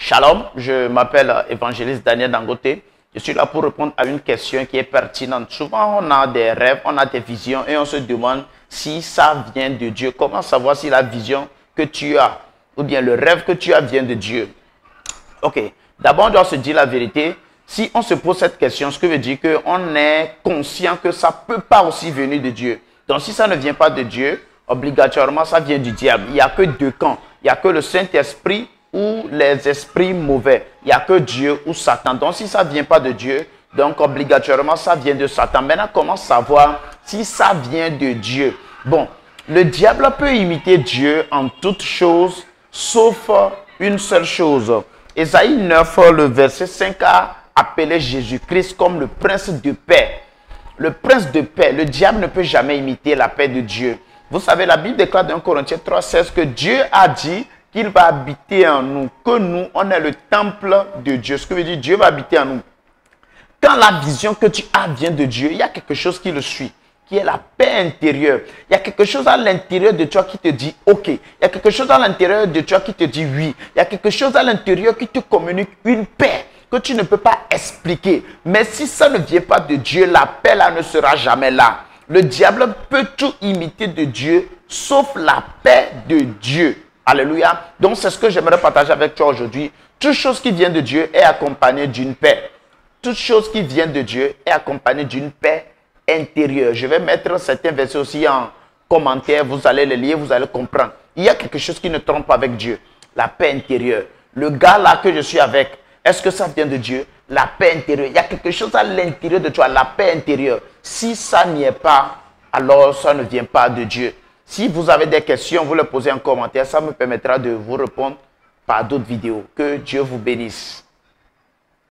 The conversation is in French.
Shalom, je m'appelle évangéliste Daniel Dangote. Je suis là pour répondre à une question qui est pertinente. Souvent, on a des rêves, on a des visions et on se demande si ça vient de Dieu. Comment savoir si la vision que tu as ou bien le rêve que tu as vient de Dieu? Ok, d'abord on doit se dire la vérité. Si on se pose cette question, ce qui veut dire qu'on est conscient que ça ne peut pas aussi venir de Dieu. Donc si ça ne vient pas de Dieu, obligatoirement ça vient du diable. Il n'y a que deux camps. Il n'y a que le Saint-Esprit ou les esprits mauvais. Il n'y a que Dieu ou Satan. Donc si ça ne vient pas de Dieu, donc obligatoirement ça vient de Satan. Maintenant, comment savoir si ça vient de Dieu? Bon, le diable peut imiter Dieu en toutes choses, sauf une seule chose. Ésaïe 9, le verset 5 a appelé Jésus-Christ comme le prince de paix. Le prince de paix, le diable ne peut jamais imiter la paix de Dieu. Vous savez, la Bible déclare dans Corinthiens 3,16 que Dieu a dit qu'il va habiter en nous, que nous, on est le temple de Dieu. Ce que veut dire Dieu va habiter en nous. Quand la vision que tu as vient de Dieu, il y a quelque chose qui le suit, qui est la paix intérieure. Il y a quelque chose à l'intérieur de toi qui te dit OK. Il y a quelque chose à l'intérieur de toi qui te dit oui. Il y a quelque chose à l'intérieur qui te communique une paix que tu ne peux pas expliquer. Mais si ça ne vient pas de Dieu, la paix là ne sera jamais là. Le diable peut tout imiter de Dieu, sauf la paix de Dieu. Alléluia. Donc c'est ce que j'aimerais partager avec toi aujourd'hui. Toute chose qui vient de Dieu est accompagnée d'une paix. Toute chose qui vient de Dieu est accompagnée d'une paix intérieure. Je vais mettre certains versets aussi en commentaire. Vous allez les lire, vous allez comprendre. Il y a quelque chose qui ne trompe pas avec Dieu. La paix intérieure. Le gars là que je suis avec, est-ce que ça vient de Dieu? La paix intérieure. Il y a quelque chose à l'intérieur de toi, la paix intérieure. Si ça n'y est pas, alors ça ne vient pas de Dieu. Si vous avez des questions, vous les posez en commentaire. Ça me permettra de vous répondre par d'autres vidéos. Que Dieu vous bénisse.